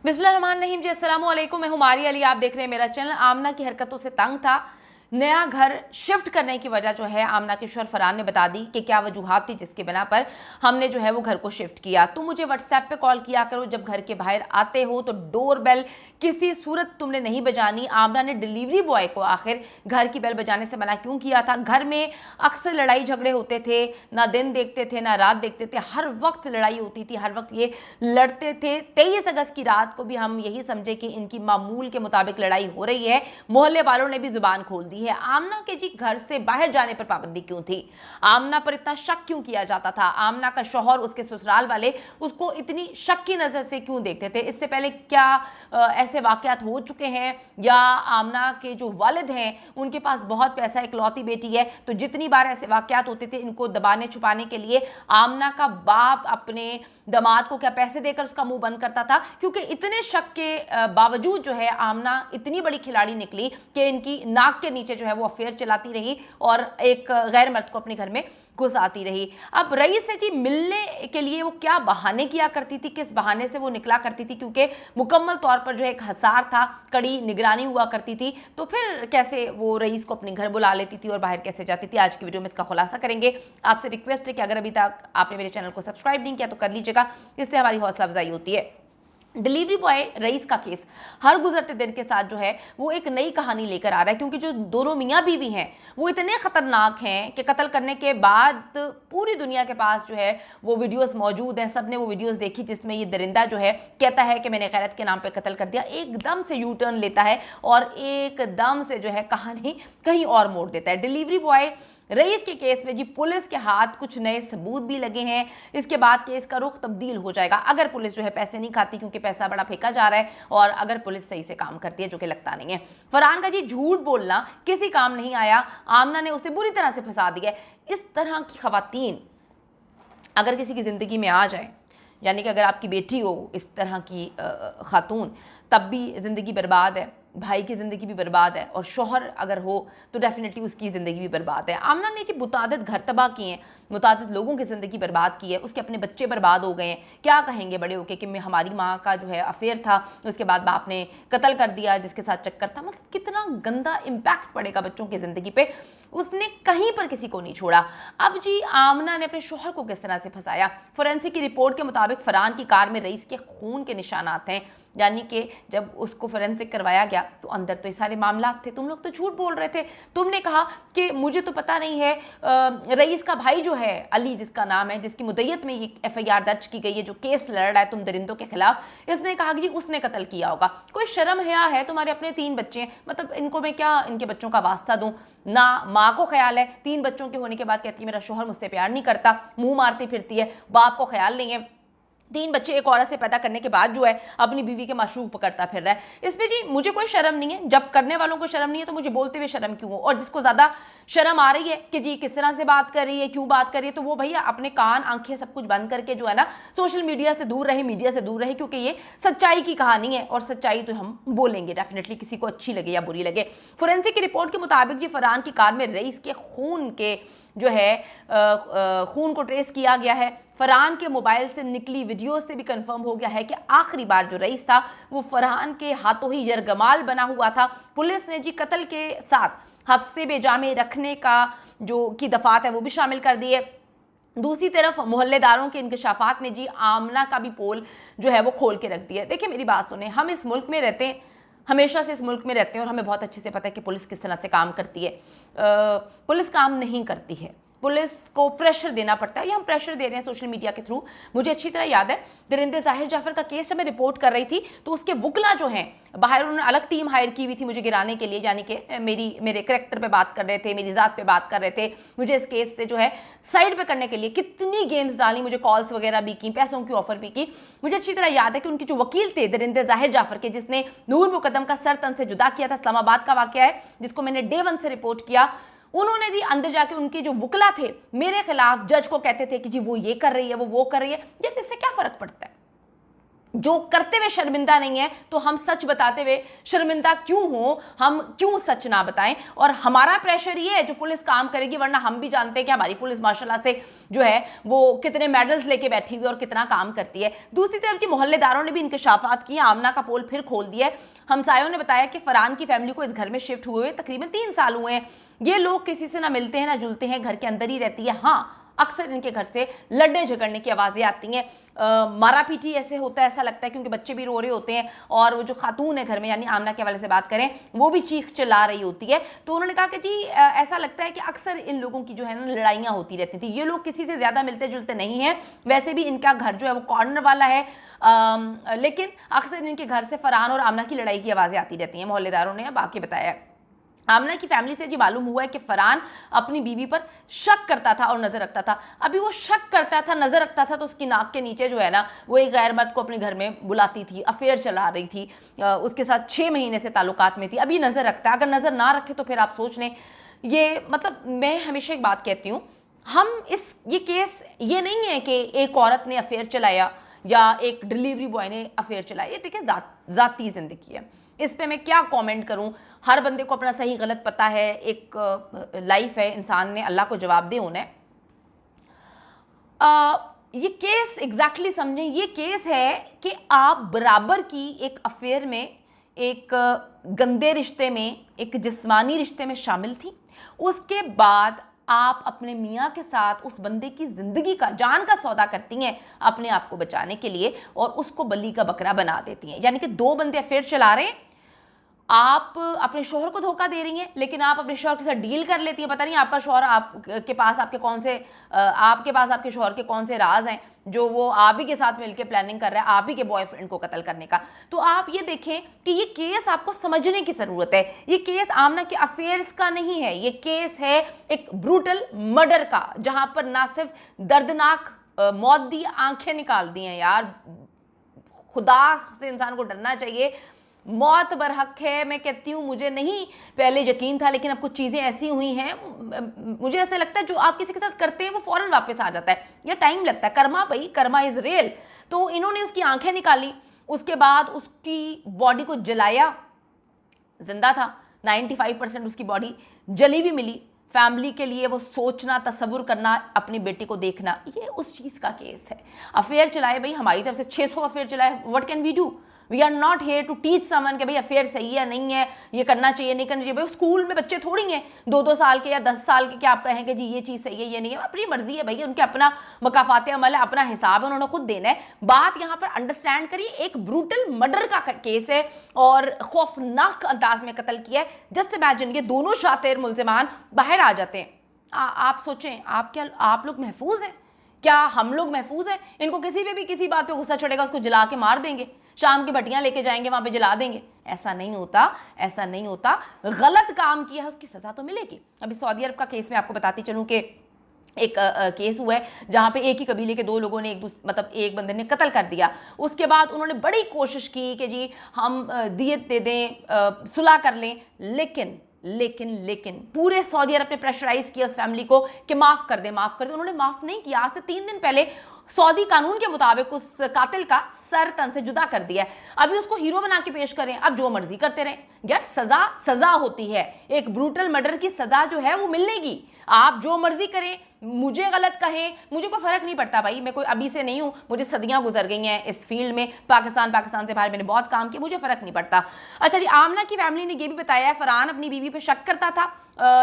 बिस्मिल्लाहिर्रहमानिर्रहीम जी, अस्सलाम वालेकुम। मैं हूं मारिया अली, आप देख रहे हैं मेरा चैनल। आमना की हरकतों से तंग था। नया घर शिफ्ट करने की वजह जो है आमना के शौहर फरहान ने बता दी कि क्या वजूहात थी जिसके बिना पर हमने जो है वो घर को शिफ्ट किया। तुम मुझे व्हाट्सएप पे कॉल किया करो जब घर के बाहर आते हो, तो डोर बेल किसी सूरत तुमने नहीं बजानी। आमना ने डिलीवरी बॉय को आखिर घर की बेल बजाने से मना क्यों किया था? घर में अक्सर लड़ाई झगड़े होते थे, ना दिन देखते थे ना रात देखते थे, हर वक्त लड़ाई होती थी, हर वक्त ये लड़ते थे। 23 अगस्त की रात को भी हम यही समझे कि इनकी मामूल के मुताबिक लड़ाई हो रही है। मोहल्ले वालों ने भी जुबान खोल दी है। आमना के जी घर से बाहर जाने पर पाबंदी क्यों थी? आमना पर इतना शक क्यों किया जाता था? आमना का शौहर, उसके ससुराल वाले उसको इतनी शक की नजर से क्यों देखते थे? इससे पहले क्या ऐसे वाकयात हो चुके हैं? या आमना के जो वालिद हैं उनके पास बहुत पैसा, इकलौती बेटी है, तो जितनी बार ऐसे वाकयात होते थे इनको दबाने छुपाने के लिए आमना का बाप अपने दामाद को क्या पैसे देकर उसका मुंह बंद करता था? क्योंकि इतने शक के बावजूद जो है आमना इतनी बड़ी खिलाड़ी निकली कि इनकी नाक के नीचे जो है वो अफेयर चलाती रही और एक गैर मर्द को अपने घर में घुस आती रही। अब रईस से जी मिलने के लिए वो क्या बहाने किया करती थी, किस बहाने से वो निकला करती थी? क्योंकि मुकम्मल तौर पर जो एक हसार था, कड़ी निगरानी हुआ करती थी, तो फिर कैसे वो रईस को अपने घर बुला लेती थी और बाहर कैसे जाती थी? आज की वीडियो में इसका खुलासा करेंगे। आपसे रिक्वेस्ट है कि अगर अभी तक आपने मेरे चैनल को सब्सक्राइब नहीं किया तो कर लीजिएगा, इससे हमारी हौसला अफजाई होती है। डिलीवरी बॉय रईस का केस हर गुजरते दिन के साथ जो है वो एक नई कहानी लेकर आ रहा है, क्योंकि जो दोनों मियाँ बीवी हैं वो इतने खतरनाक हैं कि कत्ल करने के बाद पूरी दुनिया के पास जो है वो वीडियोस मौजूद हैं। सबने वो वीडियोस देखी जिसमें ये दरिंदा जो है कहता है कि मैंने गैरत के नाम पे कत्ल कर दिया, एकदम से यू टर्न लेता है और एकदम से जो है कहानी कहीं और मोड़ देता है। डिलीवरी बॉय रईस के केस में जी पुलिस के हाथ कुछ नए सबूत भी लगे हैं। इसके बाद केस का रुख तब्दील हो जाएगा अगर पुलिस जो है पैसे नहीं खाती, क्योंकि पैसा बड़ा फेंका जा रहा है, और अगर पुलिस सही से काम करती है, जो कि लगता नहीं है। फरहान का जी झूठ बोलना किसी काम नहीं आया, आमना ने उसे बुरी तरह से फंसा दिया। इस तरह की खवातीन अगर किसी की जिंदगी में आ जाए, यानी कि अगर आपकी बेटी हो इस तरह की खातून, तब भी ज़िंदगी बर्बाद है, भाई की ज़िंदगी भी बर्बाद है, और शौहर अगर हो तो डेफिनेटली उसकी ज़िंदगी भी बर्बाद है। आमना ने जी मुतादिद घर तबाह किए हैं, मुतादिद लोगों की ज़िंदगी बर्बाद की है, उसके अपने बच्चे बर्बाद हो गए हैं। क्या कहेंगे बड़े होके कि मैं, हमारी माँ का जो है अफेयर था, उसके बाद बाप ने कत्ल कर दिया जिसके साथ चक्कर था। मतलब कितना गंदा इम्पैक्ट पड़ेगा बच्चों की ज़िंदगी पे। उसने कहीं पर किसी को नहीं छोड़ा। अब जी आमना ने अपने शौहर को किस तरह से फंसाया? फोरेंसिक की रिपोर्ट के मुताबिक फरहान की कार में रईस के खून के निशानात हैं, यानी कि जब उसको फोरेंसिक करवाया गया तो अंदर तो ये सारे मामलात थे। तुम लोग तो झूठ बोल रहे थे, तुमने कहा कि मुझे तो पता नहीं है। रईस का भाई जो है अली, जिसका नाम है, जिसकी मुद्दत में ये FIR दर्ज की गई है, जो केस लड़ रहा है तुम दरिंदों के खिलाफ, इसने कहा कि जी उसने कत्ल किया होगा। कोई शर्म हया है? तुम्हारे अपने 3 बच्चे हैं, मतलब इनको मैं क्या इनके बच्चों का वास्ता दूं? ना माँ को ख्याल है, 3 बच्चों के होने के बाद कहती है मेरा शौहर मुझसे प्यार नहीं करता, मुंह मारती फिरती है। बाप को ख्याल नहीं है, 3 बच्चे एक औरत से पैदा करने के बाद जो है अपनी बीवी के माशूक पकड़ता फिर रहा है। इसमें जी मुझे कोई शर्म नहीं है। जब करने वालों को शर्म नहीं है तो मुझे बोलते हुए शर्म क्यों हो? और जिसको ज्यादा शर्म आ रही है कि जी किस तरह से बात कर रही है, क्यों बात कर रही है, तो वो भैया अपने कान आंखें सब कुछ बंद करके जो है ना सोशल मीडिया से दूर रहे, मीडिया से दूर रहे, क्योंकि ये सच्चाई की कहानी है और सच्चाई तो हम बोलेंगे डेफिनेटली, किसी को अच्छी लगे या बुरी लगे। फोरेंसिक की रिपोर्ट के मुताबिक जी फरहान की कार में रईस के खून के जो है खून को ट्रेस किया गया है। फरहान के मोबाइल से निकली वीडियो से भी कंफर्म हो गया है कि आखिरी बार जो रईस था वो फरहान के हाथों ही यरगमाल बना हुआ था। पुलिस ने जी कत्ल के साथ हफ्से बेजामे रखने का जो की दफात है वो भी शामिल कर दी है। दूसरी तरफ मोहल्लेदारों के इंकशाफात ने जी आमना का भी पोल जो है वो खोल के रख दिया। देखिए मेरी बात सुने, हम इस मुल्क में रहते हैं, हमेशा से इस मुल्क में रहते हैं, और हमें बहुत अच्छे से पता है कि पुलिस किस तरह से काम करती है। पुलिस काम नहीं करती है, पुलिस को प्रेशर देना पड़ता है, या हम प्रेशर दे रहे हैं सोशल मीडिया के थ्रू। मुझे अच्छी तरह याद है दरिंदे जाहिर जाफर का केस जब मैं रिपोर्ट कर रही थी तो उसके वुकला जो हैं बाहर, उन्होंने अलग टीम हायर की हुई थी मुझे गिराने के लिए, यानी कि मेरे करैक्टर पे बात कर रहे थे, मेरी ज़ात पे बात कर रहे थे, मुझे इस केस से जो है साइड पे करने के लिए कितनी गेम्स डाली, मुझे कॉल्स वगैरह भी की, पैसों की ऑफर भी की। मुझे अच्छी तरह याद है कि उनके जो वकील थे दरिंदे जाहिर जाफर के, जिसने नूर मुकद्दम का सर तन से जुदा किया था, इस्लामाबाद का वाकया है जिसको मैंने डे 1 से रिपोर्ट किया, उन्होंने जी अंदर जाके उनके जो वुकला थे मेरे खिलाफ जज को कहते थे कि जी वो ये कर रही है, वो कर रही है। यार इससे क्या फर्क पड़ता है? जो करते हुए शर्मिंदा नहीं है तो हम सच बताते हुए शर्मिंदा क्यों हो, हम क्यों सच ना बताएं। और हमारा प्रेशर ये है जो पुलिस काम करेगी, वरना हम भी जानते हैं कि हमारी पुलिस माशाल्लाह से जो है वो कितने मेडल्स लेके बैठी हुई और कितना काम करती है। दूसरी तरफ जी मोहल्लेदारों ने भी इंकशाफात किए, आमना का पोल फिर खोल दिया है। हमसायों ने बताया कि फरहान की फैमिली को इस घर में शिफ्ट हुए तकरीबन 3 साल हुए हैं। ये लोग किसी से ना मिलते हैं ना जुलते हैं, घर के अंदर ही रहती है। हाँ, अक्सर इनके घर से लड़ने झगड़ने की आवाज़ें आती हैं, मारा पीटी ऐसे होता है, ऐसा लगता है क्योंकि बच्चे भी रो रहे होते हैं और वो जो खातून है घर में यानी आमना के हवाले से बात करें वो भी चीख चिल्ला रही होती है। तो उन्होंने कहा कि जी ऐसा लगता है कि अक्सर इन लोगों की जो है ना लड़ाइयाँ होती रहती थी। ये लोग किसी से ज़्यादा मिलते जुलते नहीं हैं, वैसे भी इनका घर जो है वो कॉर्नर वाला है, लेकिन अक्सर इनके घर से फरहान और आमना की लड़ाई की आवाज़ें आती रहती हैं। मोहल्लेदारों ने बाकी बताया। आमना की फैमिली से जी मालूम हुआ है कि फरहान अपनी बीवी पर शक करता था और नज़र रखता था। अभी वो शक करता था, नज़र रखता था, तो उसकी नाक के नीचे जो है ना वो एक गैर मर्द को अपने घर में बुलाती थी, अफेयर चला रही थी, उसके साथ 6 महीने से ताल्लुकात में थी। अभी नज़र रखता है, अगर नज़र ना रखे तो फिर आप सोच लें। ये मतलब मैं हमेशा एक बात कहती हूँ, हम ये केस ये नहीं है कि एक औरत ने अफेयर चलाया या एक डिलीवरी बॉय ने अफेयर चलाया। ये देखिए ज़ाती ज़िंदगी है, इस पे मैं क्या कमेंट करूं। हर बंदे को अपना सही गलत पता है, एक लाइफ है, इंसान ने अल्लाह को जवाब दे उन्हें। ये केस एग्जैक्टली समझें, ये केस है कि आप बराबर की एक अफेयर में, एक गंदे रिश्ते में, एक जिस्मानी रिश्ते में शामिल थी। उसके बाद आप अपने मियाँ के साथ उस बंदे की ज़िंदगी का, जान का सौदा करती हैं अपने आप को बचाने के लिए और उसको बली का बकरा बना देती हैं। यानी कि 2 बंदे अफेयर चला रहे हैं, आप अपने शोहर को धोखा दे रही हैं, लेकिन आप अपने शोहर के साथ डील कर लेती हैं। पता नहीं आपका शोहर आपके पास आपके शोहर के कौन से राज हैं जो वो आप ही के साथ मिलकर प्लानिंग कर रहा है, आप ही के बॉयफ्रेंड को कत्ल करने का। तो आप ये देखें कि ये केस आपको समझने की ज़रूरत है। ये केस आमना के अफेयर्स का नहीं है, ये केस है एक ब्रूटल मर्डर का, जहां पर ना सिर्फ दर्दनाक मौत दी, आंखें निकाल दी हैं। यार खुदा से इंसान को डरना चाहिए। मौत बरहक है, मैं कहती हूँ। मुझे नहीं पहले यकीन था, लेकिन अब कुछ चीज़ें ऐसी हुई हैं, मुझे ऐसा लगता है जो आप किसी के साथ करते हैं वो फौरन वापस आ जाता है, या टाइम लगता है। कर्मा भाई, कर्मा इज़ रियल। तो इन्होंने उसकी आंखें निकाली, उसके बाद उसकी बॉडी को जलाया, जिंदा था, 95% उसकी बॉडी जली भी मिली। फैमिली के लिए वो सोचना, तसव्वुर करना, अपनी बेटी को देखना, ये उस चीज़ का केस है। अफेयर चलाए भाई, हमारी तरफ से 600 अफेयर चलाए, what can we do? We are not here to teach someone कि भाई अफेयर सही है नहीं है, ये करना चाहिए नहीं करना चाहिए। भाई स्कूल में बच्चे थोड़ी हैं 2-2 साल के या 10 साल के, क्या आप कहेंगे जी ये चीज़ सही है ये नहीं है? अपनी मर्जी है भाई, उनके अपना मकाफात अमल है, अपना हिसाब है, उन्होंने खुद देना है। बात यहाँ पर अंडरस्टैंड करिए, एक ब्रूटल मर्डर का केस है और खौफनाक अंदाज में कत्ल किया है। जस्ट इमेजिन, ये दोनों शातिर मुल्जिमान बाहर आ जाते हैं। आप सोचें, आप लोग महफूज हैं क्या? हम लोग महफूज हैं? इनको किसी पे भी किसी बात पे गुस्सा चढ़ेगा, उसको जला के मार देंगे, शाम की भट्टियां लेके जाएंगे, वहां पे जला देंगे। ऐसा नहीं होता, ऐसा नहीं होता। गलत काम किया है उसकी सजा तो मिलेगी। अभी सऊदी अरब का केस में आपको बताती चलूं कि एक केस हुआ है जहाँ पे एक ही कबीले के 2 लोगों ने एक बंदे ने कत्ल कर दिया। उसके बाद उन्होंने बड़ी कोशिश की कि जी हम दियत दे दें, सुलह कर लें, लेकिन पूरे सऊदी अरब ने प्रेशराइज किया उस फैमिली को कि माफ़ कर दे, माफ़ कर दे। उन्होंने माफ़ नहीं किया। आज से 3 दिन पहले सऊदी कानून के मुताबिक उस कातिल का सर तन से जुदा कर दिया है। अभी उसको हीरो बना के पेश करें, अब जो मर्जी करते रहें। यार सजा होती है, एक ब्रूटल मर्डर की सजा जो है वो मिलेगी। आप जो मर्जी करें, मुझे गलत कहें, मुझे कोई फर्क नहीं पड़ता भाई। मैं कोई अभी से नहीं हूँ, मुझे सदियां गुजर गई हैं इस फील्ड में। पाकिस्तान से बाहर मैंने बहुत काम किया, मुझे फर्क नहीं पड़ता। अच्छा जी, आमना की फैमिली ने ये भी बताया है फरहान अपनी बीवी पे शक करता था,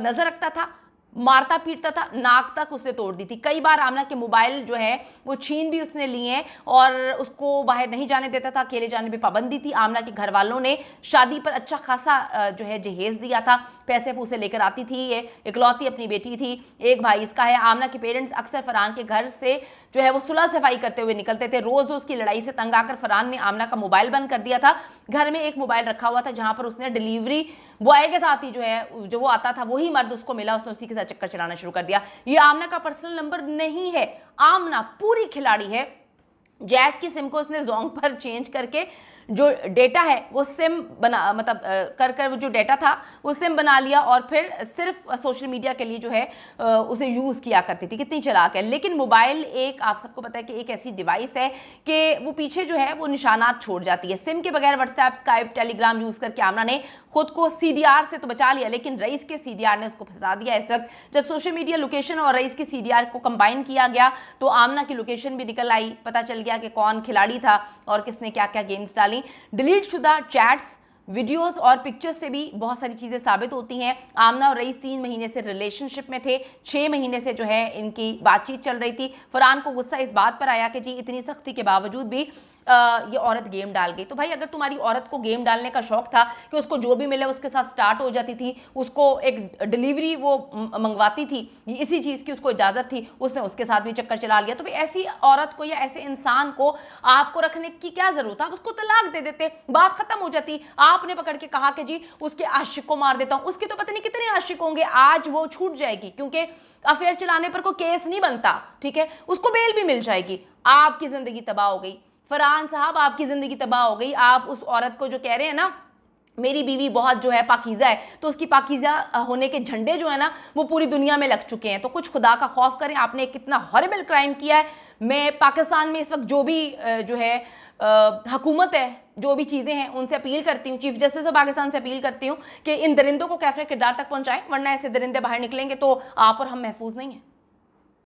नजर रखता था, मारता पीटता था, नाक तक उसने तोड़ दी थी। कई बार आमना के मोबाइल जो है वो छीन भी उसने लिए हैं और उसको बाहर नहीं जाने देता था, अकेले जाने पे पाबंदी थी। आमना के घर वालों ने शादी पर अच्छा खासा जो है जहेज दिया था, पैसे पूसे लेकर आती थी। ये इकलौती अपनी बेटी थी, एक भाई इसका है। आमना के पेरेंट्स अक्सर फरहान के घर से जो है वो सुलह सफाई करते हुए निकलते थे। रोज़ की लड़ाई से तंग आकर फरहान ने आमना का मोबाइल बंद कर दिया था। घर में एक मोबाइल रखा हुआ था जहां पर उसने डिलीवरी बॉय के साथ ही जो वो आता था वही मर्द उसको मिला, उसने उसी के साथ चक्कर चलाना शुरू कर दिया। ये आमना का पर्सनल नंबर नहीं है, आमना पूरी खिलाड़ी है। जैस की सिम को उसने जोंग पर चेंज करके जो डेटा है वो सिम बना मतलब कर कर वो जो डेटा था वो सिम बना लिया और फिर सिर्फ सोशल मीडिया के लिए जो है उसे यूज़ किया करती थी। कितनी चालाक है। लेकिन मोबाइल एक, आप सबको पता है कि एक ऐसी डिवाइस है कि वो पीछे जो है वो निशानात छोड़ जाती है। सिम के बगैर व्हाट्सएप, स्काइप, टेलीग्राम यूज़ करके आमना ने खुद को सीडीआर से तो बचा लिया, लेकिन रईस के सीडीआर ने उसको फंसा दिया। इस वक्त जब सोशल मीडिया लोकेशन और रईस की सीडीआर को कंबाइन किया गया तो आमना की लोकेशन भी निकल आई, पता चल गया कि कौन खिलाड़ी था और किसने क्या क्या गेम्स डाली। डिलीट शुदा चैट्स, वीडियोस और पिक्चर्स से भी बहुत सारी चीज़ें साबित होती हैं। आमना और रईस 3 महीने से रिलेशनशिप में थे, 6 महीने से जो है इनकी बातचीत चल रही थी। फरहान को गुस्सा इस बात पर आया कि जी इतनी सख्ती के बावजूद भी ये औरत गेम डाल गई। तो भाई अगर तुम्हारी औरत को गेम डालने का शौक था कि उसको जो भी मिले उसके साथ स्टार्ट हो जाती थी, उसको एक डिलीवरी वो मंगवाती थी, इसी चीज़ की उसको इजाज़त थी, उसने उसके साथ भी चक्कर चला लिया, तो भाई ऐसी औरत को या ऐसे इंसान को आपको रखने की क्या ज़रूरत है? आप उसको तलाक दे देते, बात ख़त्म हो जाती। आपने पकड़ के कहा कि जी उसके आशिक को मार देता हूँ, उसके तो पता नहीं कितने आशिक होंगे, आज वो छूट जाएगी क्योंकि अफेयर चलाने पर कोई केस नहीं बनता, ठीक है, उसको बेल भी मिल जाएगी। आपकी ज़िंदगी तबाह हो गई फरहान साहब, आपकी ज़िंदगी तबाह हो गई। आप उस औरत को जो कह रहे हैं ना मेरी बीवी बहुत जो है पाकीज़ा है, तो उसकी पाकीज़ा होने के झंडे जो है ना वो पूरी दुनिया में लग चुके हैं। तो कुछ खुदा का खौफ करें, आपने कितना हॉरिबल क्राइम किया है। मैं पाकिस्तान में इस वक्त जो भी जो है हुकूमत है, जो भी चीज़ें हैं उनसे अपील करती हूँ, चीफ जस्टिस ऑफ पाकिस्तान से अपील करती हूँ कि इन दरिंदों को कैफे किरदार तक पहुँचाएं, वरना ऐसे दरिंदे बाहर निकलेंगे तो आप और हम महफूज नहीं हैं।